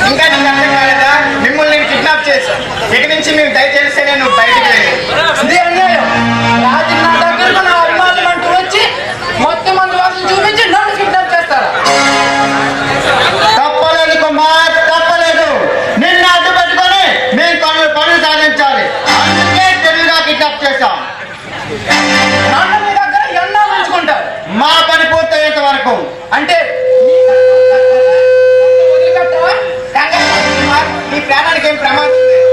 ఇంకా నీకు అర్థం కాలేదా? మిమ్మల్ని నేను కిడ్నాప్ చేశాను. ఇక నుంచి మేము దయచేస్తే నేను బయటికి వెళ్ళి అన్యాయం. రాత్రి నా దగ్గరకు నా అభిమానులు అంటూ వచ్చి మొత్తం మంది వాసన చూపించి నన్ను కిడ్నాప్ చేస్తారా? తప్పలేదు కుమార్, తప్పలేదు. నిన్ను అడ్డు పెట్టుకొని మేము పనులు సాధించాలి. అందుకే తెలివిగా కిడ్నాప్ చేశాం. నన్ను మీ దగ్గర ఎన్నో ఉంచుకుంటారు. మా పని పూర్తయ్యేంత వరకు. అంటే వదిలిపెట్టవా? నీ ప్రాణానికి ఏం ప్రమాదం లేదు.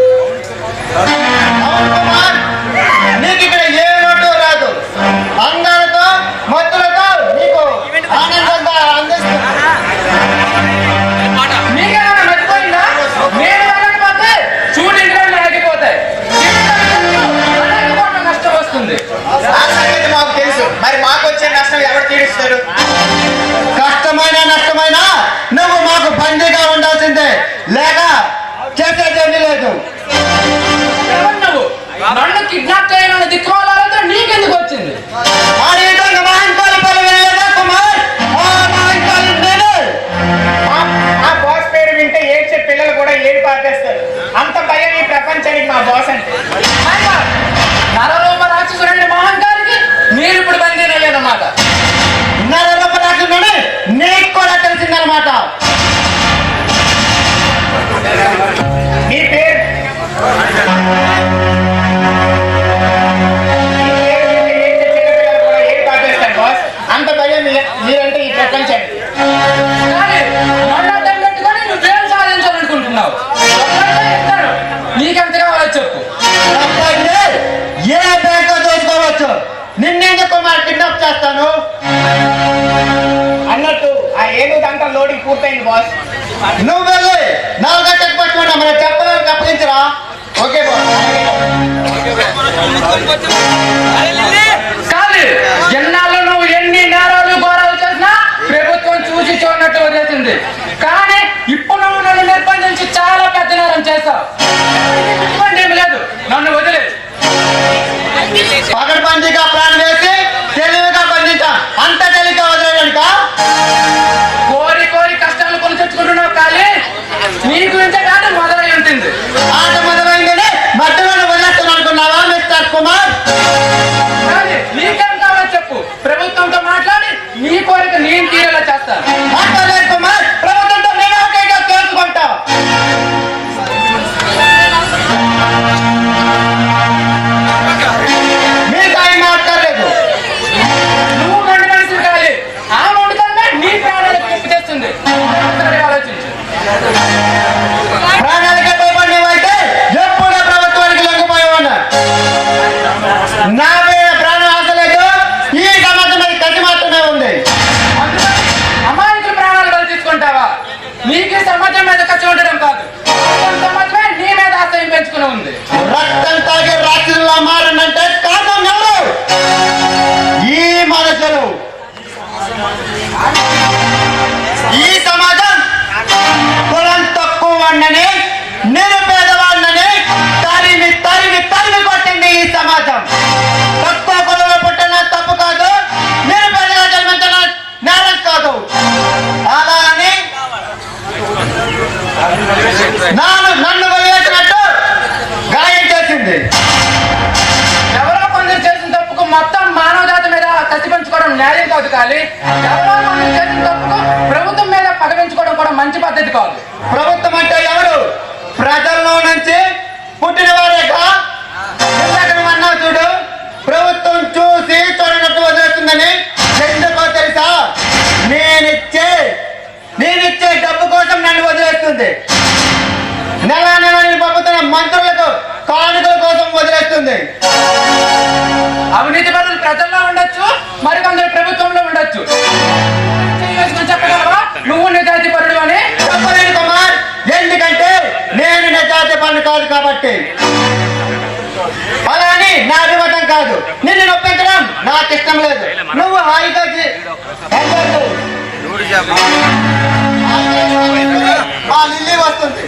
అవును కుమార్, నీకు ఇక్కడ ఏ లోటు రాదు. అందాలతో మత్తులతో నీకు ఆనందంగా అందిస్తుంది. మీకేమైనా మర్చిపోయిందా? నేను వెళ్ళకపోతే చూడు ఇంట్లో ఆగిపోతాయి. నష్టం వస్తుంది. ఆ సంగతి మాకు తెలుసు. మరి మాకు వచ్చే నష్టం ఎవరు తీరుస్తారు? కష్టమైనా నష్టమైనా నువ్వు మాకు బందీగా ఉండాల్సిందే, లేక చేసేదేమీ లేదు. ఎవరు నువ్వు? నన్ను కిడ్నాప్ చేయాలని దిక్కుమాలంతా నీకెందుకు వచ్చింది? మా బాస్ పేరు వింటే ఏడ్చే పిల్లలు కూడా ఏడు పాటేస్తారు. అంత భయం ఈ ప్రపంచానికి మా బాస్ అంటే. నరరూప రాక్షసుడు మహంకారికి మీరు ఇప్పుడు బందీనయ్యారన్నమాట. నరరూప రాక్షసుడు నీకు కూడా తెలిసిందనమాట. మీ పేరు అంత భయం మీరంటే ఈ ప్రపంచానికి. కానీ నన్ను అడ్డం పెట్టుకొని నువ్వేం సాధించాలనుకుంటున్నావు? నీకెంత కావాలో చెప్పు. ఏ బ్యాంక్ దోచుకోవచ్చు. నిన్నెందుకు కుమార్ కిడ్నాప్ చేస్తాను అన్నట్టు ఆ ఏనుగుదంతా లోడింగ్ పూర్తయింది బాస్. నువ్వు వెళ్ళి 4 గంటలకు పట్టుకున్నా మన చెప్పడానికి అప్పగించరా? Okay boss. కాదు, ఎన్నాళ్ళు నువ్వు ఎన్ని నేరాలు ఘోరాలు చేసినా ప్రభుత్వం చూసి చూడనట్టు వదిలేసింది. కానీ ఇప్పుడు నువ్వు నన్ను నిర్బంధించి చాలా పెద్ద నేరం చేస్తావు. ఏమి లేదు, నన్ను వదిలేదు. పగడ్బందీగా ప్రాణం వేసి తెలివిగా బంధించా. అంత తెలివిగా వదిలేయడానిక? కోరి కోరి కష్టాలు కొని తెచ్చుకుంటున్నావు. కానీ నీ గురించే కాదు మొదలై ఉంటుంది. ఆట మొదలైందని మధ్యలో వదిలేస్తాను అనుకున్నావా మిస్టర్ కుమార్? కానీ నీకేం కావాలో చెప్పు. ప్రభుత్వంతో మాట్లాడి నీ కోరిక నేను తీరేలా చేస్తాను. మాట్లాడలేదు కుమార్, ప్రభుత్వంతో నేను ఒకేగా తెలుసుకుంటా. మీకు ఆయన మాట్లాడలేదు. నువ్వు రెండు మనుషులు కాదు, ఆ వండుతానే నీ ప్రాణాలకు నొప్పి తెస్తుంది. ఒకసారి ఆలోచించు. ప్రాణాలకే భయపడినవైతే ఎప్పుడో ప్రభుత్వానికి లొంగిపోయేవాడినా. నా మీద ప్రాణం ఆశలేదు. ఈ సమాజం మీద కసి మాత్రమే ఉంది. అందుకని అమాయకుల ప్రాణాలు బలి తీసుకుంటావా? నీకు సమాజం మీద ఖర్చు ఉండడం కాదు, సమాజమే నీ మీద ఆశయం పెంచుకుని ఉంది. రక్తం తాగే రాత్రుల్లో మారనంటే కారణం ఎవరు? ఈ మనుషులు. ఈ సమాజం కులం తక్కువ వాడినని, నిరుపేదవాడినని తరిమి తరిమి తరిమి కొట్టింది ఈ సమాజం. తక్కువ కులంలో పుట్టిన తప్పు కాదు, నిరుపేదగా జన్మించిన నేరం కాదు. అలా అని నన్ను వదిలేసినట్టు గాయం చేసింది. ఎవరో కొందరు చేసిన తప్పుకు మొత్తం మానవ జాతి మీద కసి పెంచుకోవడం న్యాయం కాదు. కానీ ఎవరో కొందరు చేసిన తప్పుకు ప్రభుత్వం మీద పగ పెంచుకోవడం కూడా మంచి పద్ధతి కాదు. ప్రభుత్వం అంటే ఎవరు? ప్రజల్లో నుంచి పుట్టిన వారేగా. అన్నావు చూడు, ప్రభుత్వం చూసి చూడనట్టు వదిలేస్తుందని. ఎందుకో తెలుసా? నేనిచ్చే డబ్బు కోసం నన్ను వదిలేస్తుంది. నెల నెల నేను పంపుతున్న మంత్రులకు కానుకల కోసం వదిలేస్తుంది. అవినీతి పరులు ప్రజల్లో ఉండొచ్చు, మరి కొందరు ప్రభుత్వంలో ఉండొచ్చు. చెప్పగలవా నువ్వు నిజాయితీ పరుడు అని? చెప్పలేను కుమార్, ఎందుకంటే నేను నిజాయితీ పనులు కాదు కాబట్టి. అలా అని నా అభిమతం కాదు. నిన్ను నొప్పించడం నాకు ఇష్టం లేదు. నువ్వు హాయిగా లిల్లీ వస్తుంది.